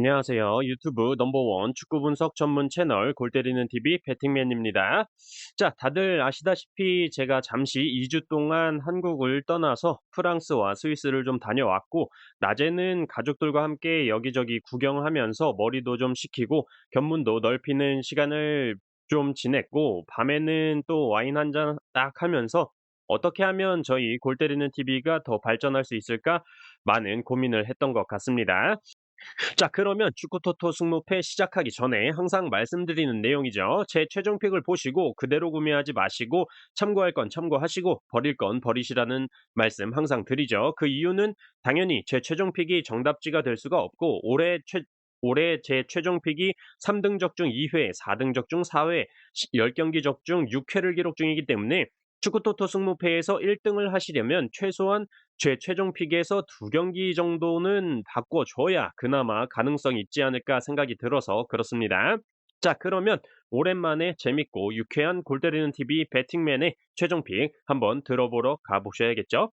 안녕하세요. 유튜브 넘버원 축구 분석 전문 채널 골 때리는 TV 배팅맨입니다. 자, 다들 아시다시피 제가 잠시 2주 동안 한국을 떠나서 프랑스와 스위스를 좀 다녀왔고, 낮에는 가족들과 함께 여기저기 구경하면서 머리도 좀 식히고 견문도 넓히는 시간을 좀 지냈고, 밤에는 또 와인 한 잔 딱 하면서 어떻게 하면 저희 골 때리는 TV가 더 발전할 수 있을까? 많은 고민을 했던 것 같습니다. 자, 그러면 축구 토토 승무패 시작하기 전에 항상 말씀드리는 내용이죠. 제 최종 픽을 보시고 그대로 구매하지 마시고 참고할 건 참고하시고 버릴 건 버리시라는 말씀 항상 드리죠. 그 이유는 당연히 제 최종 픽이 정답지가 될 수가 없고 올해 제 최종 픽이 3등 적중 2회, 4등 적중 4회, 10경기 적중 6회를 기록 중이기 때문에 축구토토 승무패에서 1등을 하시려면 최소한 제 최종 픽에서 2경기 정도는 바꿔줘야 그나마 가능성이 있지 않을까 생각이 들어서 그렇습니다. 자, 그러면 오랜만에 재밌고 유쾌한 골 때리는 TV 배팅맨의 최종 픽 한번 들어보러 가보셔야겠죠?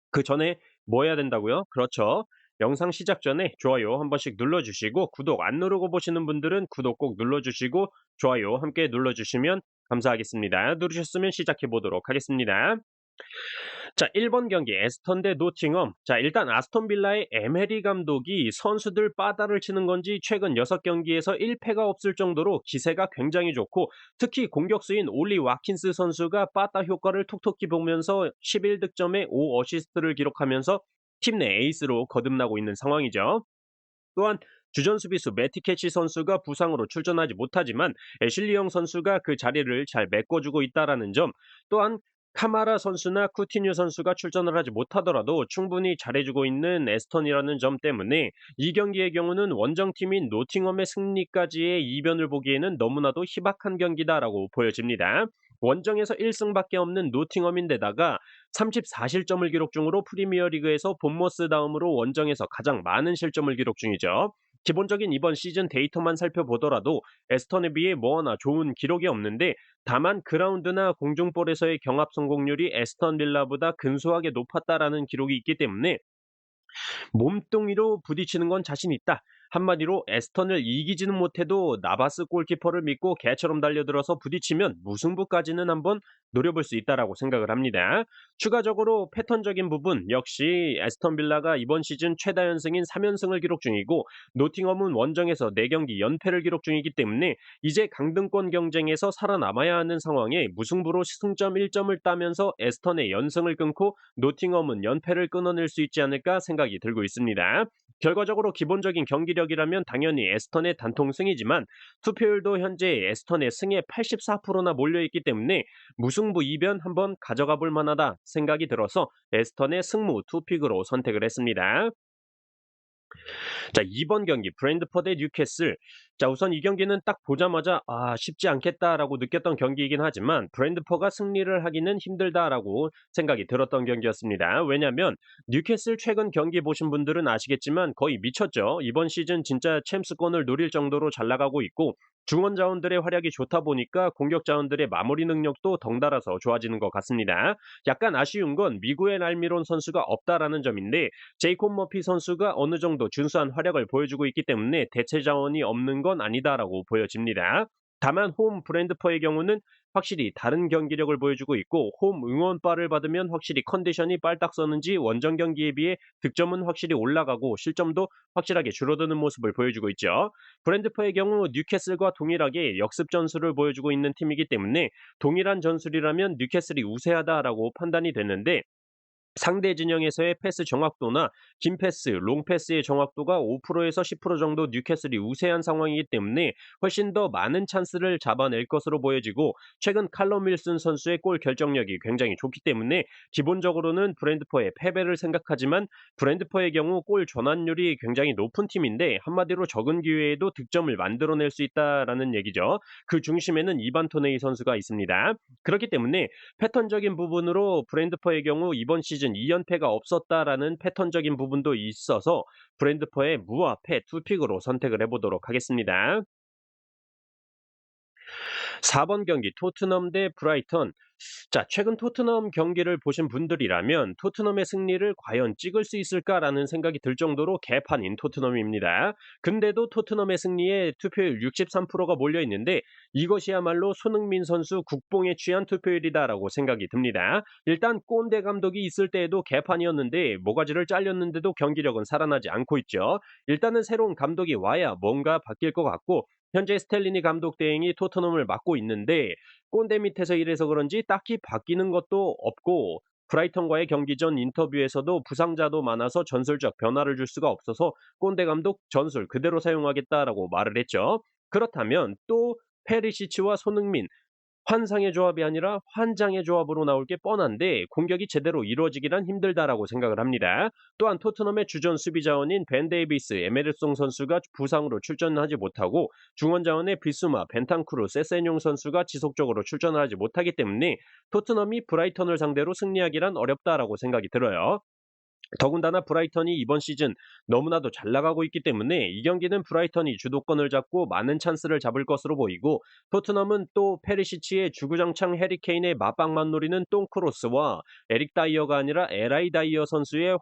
그 전에 뭐 해야 된다고요? 그렇죠. 영상 시작 전에 좋아요 한 번씩 눌러주시고 구독 안 누르고 보시는 분들은 구독 꼭 눌러주시고 좋아요 함께 눌러주시면 감사하겠습니다. 누르셨으면 시작해 보도록 하겠습니다. 자, 1번 경기 에스턴 대 노팅엄. 자, 일단 아스톤 빌라의 에메리 감독이 선수들 빠다를 치는 건지 최근 6경기에서 1패가 없을 정도로 기세가 굉장히 좋고, 특히 공격수인 올리 와킨스 선수가 빠다 효과를 톡톡히 보면서 11득점에 5어시스트를 기록하면서 팀 내 에이스로 거듭나고 있는 상황이죠. 또한 주전 수비수 매티 캐치 선수가 부상으로 출전하지 못하지만 애슐리 영 선수가 그 자리를 잘 메꿔주고 있다라는 점, 또한 카마라 선수나 쿠티뉴 선수가 출전을 하지 못하더라도 충분히 잘해주고 있는 에스턴이라는 점 때문에 이 경기의 경우는 원정팀인 노팅엄의 승리까지의 이변을 보기에는 너무나도 희박한 경기다라고 보여집니다. 원정에서 1승밖에 없는 노팅엄인데다가 34실점을 기록 중으로 프리미어리그에서 본머스 다음으로 원정에서 가장 많은 실점을 기록 중이죠. 기본적인 이번 시즌 데이터만 살펴보더라도 에스턴에 비해 뭐하나 좋은 기록이 없는데, 다만 그라운드나 공중볼에서의 경합 성공률이 에스턴 빌라보다 근소하게 높았다라는 기록이 있기 때문에 몸뚱이로 부딪히는 건 자신 있다. 한마디로 에스턴을 이기지는 못해도 나바스 골키퍼를 믿고 개처럼 달려들어서 부딪히면 무승부까지는 한번 노려볼 수 있다라고 생각을 합니다. 추가적으로 패턴적인 부분 역시 에스턴 빌라가 이번 시즌 최다 연승인 3연승을 기록 중이고, 노팅엄은 원정에서 4경기 연패를 기록 중이기 때문에 이제 강등권 경쟁에서 살아남아야 하는 상황에 무승부로 승점 1점을 따면서 에스턴의 연승을 끊고 노팅엄은 연패를 끊어낼 수 있지 않을까 생각이 들고 있습니다. 결과적으로 기본적인 경기력이라면 당연히 에스턴의 단통 승이지만 투표율도 현재 에스턴의 승에 84%나 몰려있기 때문에 무승부 이변 한번 가져가 볼 만하다 생각이 들어서 에스턴의 승무 투픽으로 선택을 했습니다. 자, 2번 경기 브랜드퍼 대 뉴캐슬. 자, 우선 이 경기는 딱 보자마자 쉽지 않겠다라고 느꼈던 경기이긴 하지만 브랜드퍼가 승리를 하기는 힘들다라고 생각이 들었던 경기였습니다. 왜냐면 뉴캐슬 최근 경기 보신 분들은 아시겠지만 거의 미쳤죠. 이번 시즌 진짜 챔스권을 노릴 정도로 잘 나가고 있고, 중원 자원들의 활약이 좋다 보니까 공격 자원들의 마무리 능력도 덩달아서 좋아지는 것 같습니다. 약간 아쉬운 건 미구엘 알미론 선수가 없다라는 점인데, 제이콥 머피 선수가 어느 정도 준수한 활약을 보여주고 있기 때문에 대체 자원이 없는 건 아니다라고 보여집니다. 다만 홈 브랜드퍼의 경우는 확실히 다른 경기력을 보여주고 있고, 홈 응원바를 받으면 확실히 컨디션이 빨딱 서는지 원정 경기에 비해 득점은 확실히 올라가고 실점도 확실하게 줄어드는 모습을 보여주고 있죠. 브랜드퍼의 경우 뉴캐슬과 동일하게 역습 전술을 보여주고 있는 팀이기 때문에 동일한 전술이라면 뉴캐슬이 우세하다라고 판단이 됐는데, 상대 진영에서의 패스 정확도나 긴 패스, 롱 패스의 정확도가 5%에서 10% 정도 뉴캐슬이 우세한 상황이기 때문에 훨씬 더 많은 찬스를 잡아낼 것으로 보여지고, 최근 칼럼 윌슨 선수의 골 결정력이 굉장히 좋기 때문에 기본적으로는 브랜드퍼의 패배를 생각하지만, 브랜드퍼의 경우 골 전환율이 굉장히 높은 팀인데 한마디로 적은 기회에도 득점을 만들어낼 수 있다라는 얘기죠. 그 중심에는 이반 토네이 선수가 있습니다. 그렇기 때문에 패턴적인 부분으로 브랜드퍼의 경우 이번 시즌 2연패가 없었다라는 패턴적인 부분도 있어서 브랜드퍼의 무와 패 투픽으로 선택을 해보도록 하겠습니다. 4번 경기 토트넘 대 브라이턴. 자, 최근 토트넘 경기를 보신 분들이라면 토트넘의 승리를 과연 찍을 수 있을까라는 생각이 들 정도로 개판인 토트넘입니다. 근데도 토트넘의 승리에 투표율 63%가 몰려 있는데 이것이야말로 손흥민 선수 국뽕에 취한 투표율이다라고 생각이 듭니다. 일단 꼰대 감독이 있을 때에도 개판이었는데 모가지를 잘렸는데도 경기력은 살아나지 않고 있죠. 일단은 새로운 감독이 와야 뭔가 바뀔 것 같고 현재 스텔리니 감독 대행이 토트넘을 맡고 있는데 꼰대 밑에서 일해서 그런지 딱히 바뀌는 것도 없고 브라이턴과의 경기 전 인터뷰에서도 부상자도 많아서 전술적 변화를 줄 수가 없어서 꼰대 감독 전술 그대로 사용하겠다라고 말을 했죠. 그렇다면 또 페리시치와 손흥민 환상의 조합이 아니라 환장의 조합으로 나올 게 뻔한데 공격이 제대로 이루어지기란 힘들다라고 생각을 합니다. 또한 토트넘의 주전 수비 자원인 벤 데이비스, 에메르송 선수가 부상으로 출전하지 못하고 중원 자원의 비수마, 벤탄쿠르, 세세뇽 선수가 지속적으로 출전을 하지 못하기 때문에 토트넘이 브라이턴을 상대로 승리하기란 어렵다라고 생각이 들어요. 더군다나 브라이턴이 이번 시즌 너무나도 잘 나가고 있기 때문에 이 경기는 브라이턴이 주도권을 잡고 많은 찬스를 잡을 것으로 보이고 토트넘은 또 페리시치의 주구장창 해리케인의 맞방만 노리는 똥크로스와 에릭 다이어가 아니라 에라이 다이어 선수의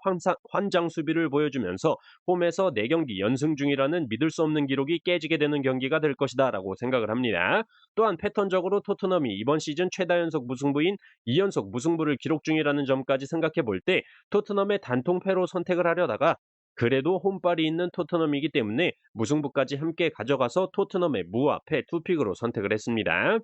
환장 수비를 보여주면서 홈에서 4경기 연승 중이라는 믿을 수 없는 기록이 깨지게 되는 경기가 될 것이다 라고 생각을 합니다. 또한 패턴적으로 토트넘이 이번 시즌 최다 연속 무승부인 2연속 무승부를 기록 중이라는 점까지 생각해 볼 때 토트넘의 단통패로 선택을 하려다가 그래도 홈빨이 있는 토트넘이기 때문에 무승부까지 함께 가져가서 토트넘의 무와 패 투픽으로 선택을 했습니다.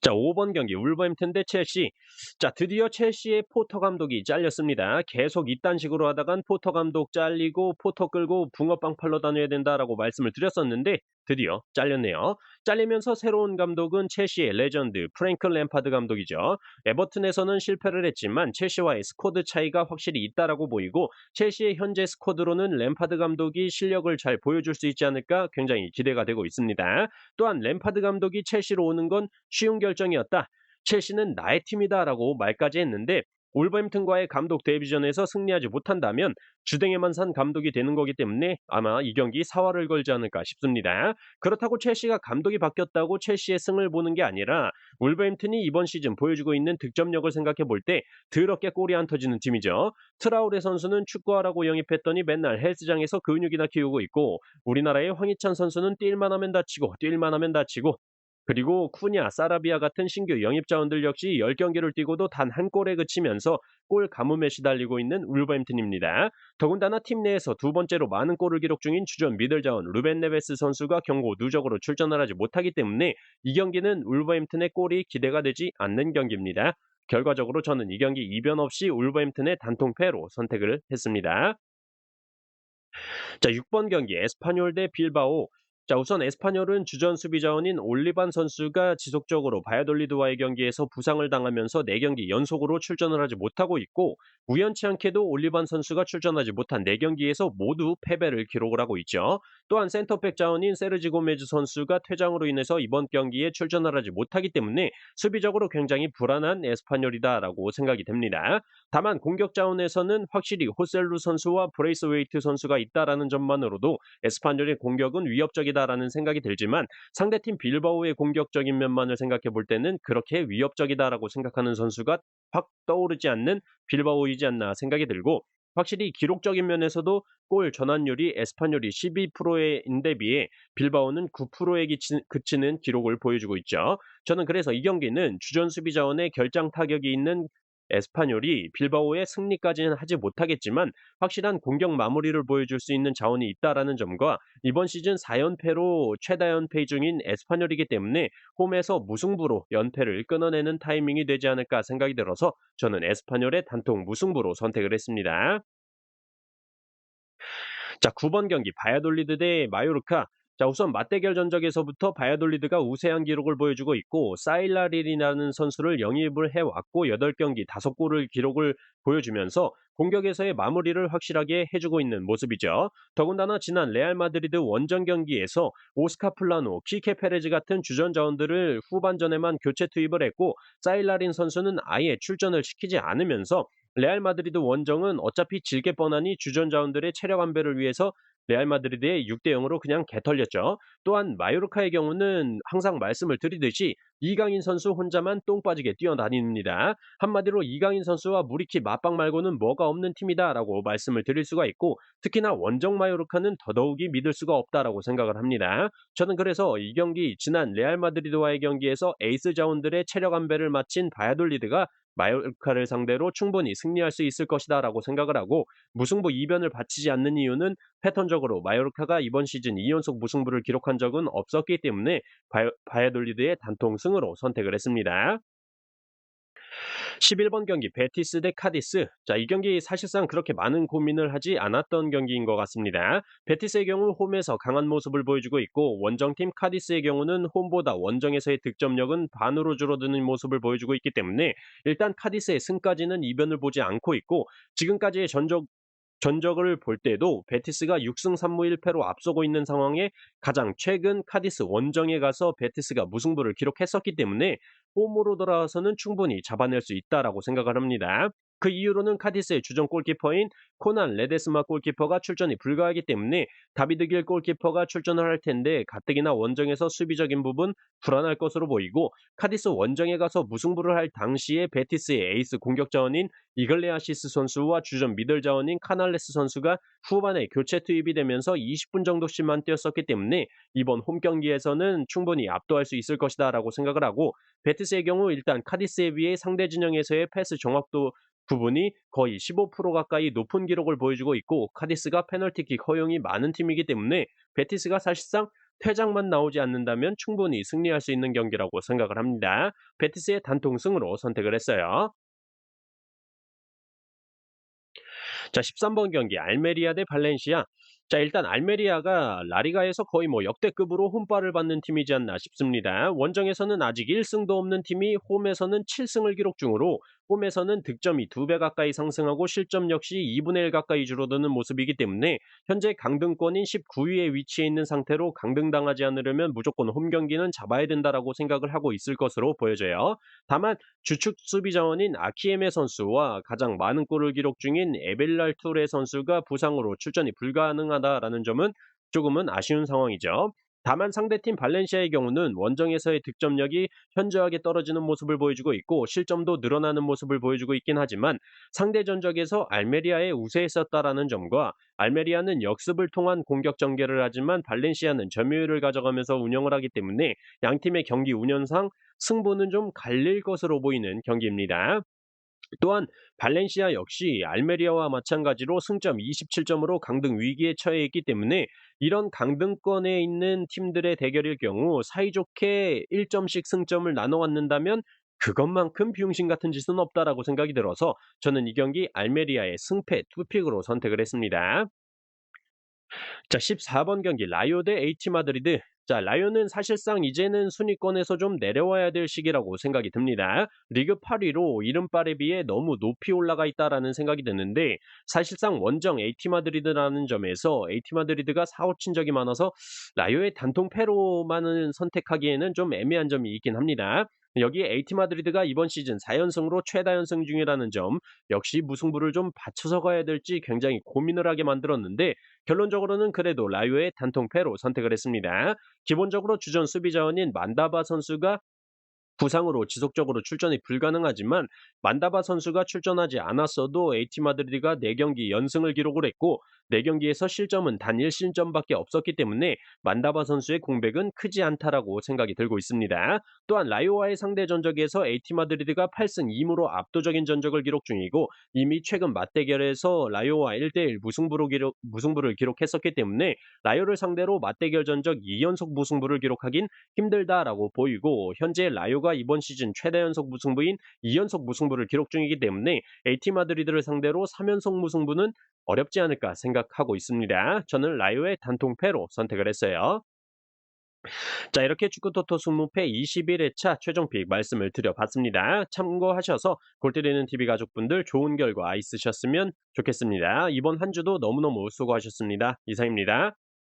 자, 5번 경기 울버햄튼 대 첼시. 자, 드디어 첼시의 포터 감독이 잘렸습니다. 계속 이딴 식으로 하다간 포터 감독 잘리고 포터 끌고 붕어빵 팔러 다녀야 된다라고 말씀을 드렸었는데 드디어 잘렸네요. 잘리면서 새로운 감독은 첼시의 레전드 프랭크 램파드 감독이죠. 에버튼에서는 실패를 했지만 첼시와의 스쿼드 차이가 확실히 있다라고 보이고 첼시의 현재 스쿼드로는 램파드 감독이 실력을 잘 보여줄 수 있지 않을까 굉장히 기대가 되고 있습니다. 또한 램파드 감독이 첼시로 오는 건 쉬운 결정이었다. 첼시는 나의 팀이다라고 말까지 했는데 울버햄튼과의 감독 데뷔전에서 승리하지 못한다면 주댕에만 산 감독이 되는 거기 때문에 아마 이 경기 사활을 걸지 않을까 싶습니다. 그렇다고 첼시가 감독이 바뀌었다고 첼시의 승을 보는 게 아니라 울버햄튼이 이번 시즌 보여주고 있는 득점력을 생각해 볼 때 더럽게 골이 안 터지는 팀이죠. 트라우레 선수는 축구하라고 영입했더니 맨날 헬스장에서 근육이나 키우고 있고 우리나라의 황희찬 선수는 뛸만 하면 다치고 뛸만 하면 다치고 그리고 쿠냐, 사라비아 같은 신규 영입 자원들 역시 10경기를 뛰고도 단 한 골에 그치면서 골 가뭄에 시달리고 있는 울버햄튼입니다. 더군다나 팀 내에서 두 번째로 많은 골을 기록 중인 주전 미들 자원 루벤 네베스 선수가 경고 누적으로 출전을 하지 못하기 때문에 이 경기는 울버햄튼의 골이 기대가 되지 않는 경기입니다. 결과적으로 저는 이 경기 이변 없이 울버햄튼의 단통패로 선택을 했습니다. 자, 6번 경기 에스파뇰 대 빌바오. 자, 우선 에스파뇰은 주전 수비 자원인 올리반 선수가 지속적으로 바이아돌리드와의 경기에서 부상을 당하면서 4경기 연속으로 출전을 하지 못하고 있고 우연치 않게도 올리반 선수가 출전하지 못한 4경기에서 모두 패배를 기록을 하고 있죠. 또한 센터백 자원인 세르지 고메즈 선수가 퇴장으로 인해서 이번 경기에 출전을 하지 못하기 때문에 수비적으로 굉장히 불안한 에스파뇰이다라고 생각이 됩니다. 다만 공격 자원에서는 확실히 호셀루 선수와 브레이스웨이트 선수가 있다라는 점만으로도 에스파뇰의 공격은 위협적이다라는 생각이 들지만 상대팀 빌바오의 공격적인 면만을 생각해 볼 때는 그렇게 위협적이다라고 생각하는 선수가 확 떠오르지 않는 빌바오이지 않나 생각이 들고 확실히 기록적인 면에서도 골 전환율이 에스파뇰이 12%인데 비해 빌바오는 9%에 그치는 기록을 보여주고 있죠. 저는 그래서 이 경기는 주전 수비 자원의 결장 타격이 있는 에스파뇰이 빌바오의 승리까지는 하지 못하겠지만 확실한 공격 마무리를 보여줄 수 있는 자원이 있다라는 점과 이번 시즌 4연패로 최다 연패 중인 에스파뇰이기 때문에 홈에서 무승부로 연패를 끊어내는 타이밍이 되지 않을까 생각이 들어서 저는 에스파뇰의 단통 무승부로 선택을 했습니다. 자, 9번 경기 바야돌리드 대 마요르카. 자, 우선 맞대결 전적에서부터 바야돌리드가 우세한 기록을 보여주고 있고 사일라릴이라는 선수를 영입을 해왔고 8경기 5골을 기록을 보여주면서 공격에서의 마무리를 확실하게 해주고 있는 모습이죠. 더군다나 지난 레알 마드리드 원정 경기에서 오스카 플라노, 키케 페레즈 같은 주전 자원들을 후반전에만 교체 투입을 했고 사일라린 선수는 아예 출전을 시키지 않으면서 레알 마드리드 원정은 어차피 질게 뻔하니 주전 자원들의 체력 안배를 위해서 레알 마드리드의 6대 0으로 그냥 개털렸죠. 또한 마요르카의 경우는 항상 말씀을 드리듯이 이강인 선수 혼자만 똥 빠지게 뛰어다닙니다. 한마디로 이강인 선수와 무리키 맞박 말고는 뭐가 없는 팀이다라고 말씀을 드릴 수가 있고, 특히나 원정 마요르카는 더더욱이 믿을 수가 없다라고 생각을 합니다. 저는 그래서 이 경기 지난 레알 마드리드와의 경기에서 에이스 자원들의 체력 안배를 마친 바야돌리드가 마요르카를 상대로 충분히 승리할 수 있을 것이다라고 생각을 하고, 무승부 이변을 바치지 않는 이유는 패턴적으로 마요르카가 이번 시즌 2연속 무승부를 기록한 적은 없었기 때문에 바야돌리드의 단통 승으로 선택을 했습니다. 11번 경기 베티스 대 카디스. 자, 이 경기 사실상 그렇게 많은 고민을 하지 않았던 경기인 것 같습니다. 베티스의 경우 홈에서 강한 모습을 보여주고 있고, 원정팀 카디스의 경우는 홈보다 원정에서의 득점력은 반으로 줄어드는 모습을 보여주고 있기 때문에 일단 카디스의 승까지는 이변을 보지 않고 있고, 지금까지의 전적을 볼 때도 베티스가 6승 3무 1패로 앞서고 있는 상황에 가장 최근 카디스 원정에 가서 베티스가 무승부를 기록했었기 때문에 홈으로 돌아와서는 충분히 잡아낼 수 있다라고 생각을 합니다. 그 이유로는 카디스의 주전 골키퍼인 코난 레데스마 골키퍼가 출전이 불가하기 때문에 다비드 길 골키퍼가 출전을 할 텐데, 가뜩이나 원정에서 수비적인 부분 불안할 것으로 보이고, 카디스 원정에 가서 무승부를 할 당시에 베티스의 에이스 공격 자원인 이글레아시스 선수와 주전 미들 자원인 카날레스 선수가 후반에 교체 투입이 되면서 20분 정도씩만 뛰었었기 때문에 이번 홈 경기에서는 충분히 압도할 수 있을 것이다라고 생각을 하고, 베티스의 경우 일단 카디스에 비해 상대 진영에서의 패스 정확도 부분이 거의 15% 가까이 높은 기록을 보여주고 있고, 카디스가 페널티킥 허용이 많은 팀이기 때문에 베티스가 사실상 퇴장만 나오지 않는다면 충분히 승리할 수 있는 경기라고 생각을 합니다. 베티스의 단통승으로 선택을 했어요. 자, 13번 경기 알메리아 대 발렌시아. 자, 일단 알메리아가 라리가에서 거의 뭐 역대급으로 혼발을 받는 팀이지 않나 싶습니다. 원정에서는 아직 1승도 없는 팀이 홈에서는 7승을 기록 중으로, 홈에서는 득점이 2배 가까이 상승하고 실점 역시 2분의 1 가까이 줄어드는 모습이기 때문에 현재 강등권인 19위에 위치해 있는 상태로 강등당하지 않으려면 무조건 홈 경기는 잡아야 된다라고 생각을 하고 있을 것으로 보여져요. 다만 주축 수비 자원인 아키에메 선수와 가장 많은 골을 기록 중인 에벨랄 투레 선수가 부상으로 출전이 불가능하다라는 점은 조금은 아쉬운 상황이죠. 다만 상대팀 발렌시아의 경우는 원정에서의 득점력이 현저하게 떨어지는 모습을 보여주고 있고, 실점도 늘어나는 모습을 보여주고 있긴 하지만 상대 전적에서 알메리아에 우세했었다라는 점과, 알메리아는 역습을 통한 공격 전개를 하지만 발렌시아는 점유율을 가져가면서 운영을 하기 때문에 양팀의 경기 운영상 승부는 좀 갈릴 것으로 보이는 경기입니다. 또한 발렌시아 역시 알메리아와 마찬가지로 승점 27점으로 강등 위기에 처해 있기 때문에 이런 강등권에 있는 팀들의 대결일 경우 사이좋게 1점씩 승점을 나눠 갖는다면 그것만큼 비용신 같은 짓은 없다라고 생각이 들어서 저는 이 경기 알메리아의 승패 투픽으로 선택을 했습니다. 자, 14번 경기 라요 대 AT 마드리드. 자, 라요는 사실상 이제는 순위권에서 좀 내려와야 될 시기라고 생각이 듭니다. 리그 8위로 이른발에 비해 너무 높이 올라가 있다라는 생각이 드는데, 사실상 원정 AT 마드리드라는 점에서 AT 마드리드가 사고 친 적이 많아서 라요의 단통 패로만은 선택하기에는 좀 애매한 점이 있긴 합니다. 여기에 AT 마드리드가 이번 시즌 4연승으로 최다 연승 중이라는 점, 역시 무승부를 좀 받쳐서 가야 될지 굉장히 고민을 하게 만들었는데, 결론적으로는 그래도 라요의 단통패로 선택을 했습니다. 기본적으로 주전 수비 자원인 만다바 선수가 부상으로 지속적으로 출전이 불가능하지만, 만다바 선수가 출전하지 않았어도 AT 마드리드가 4경기 연승을 기록을 했고, 4경기에서 실점은 단 1실점밖에 없었기 때문에 만다바 선수의 공백은 크지 않다라고 생각이 들고 있습니다. 또한 라요와의 상대 전적에서 AT 마드리드가 8승 2무로 압도적인 전적을 기록 중이고, 이미 최근 맞대결에서 라요와 1대1 무승부를 기록했었기 때문에 라요를 상대로 맞대결 전적 2연속 무승부를 기록하긴 힘들다라고 보이고, 현재 라요가 이번 시즌 최다 연속 무승부인 2연속 무승부를 기록 중이기 때문에 AT 마드리드를 상대로 3연속 무승부는 어렵지 않을까 생각하고 있습니다. 저는 라요의 단통패로 선택을 했어요. 자, 이렇게 축구토토 20패 21회차 최종픽 말씀을 드려봤습니다. 참고하셔서 골때리는 TV 가족분들 좋은 결과 있으셨으면 좋겠습니다. 이번 한 주도 너무너무 수고하셨습니다. 이상입니다.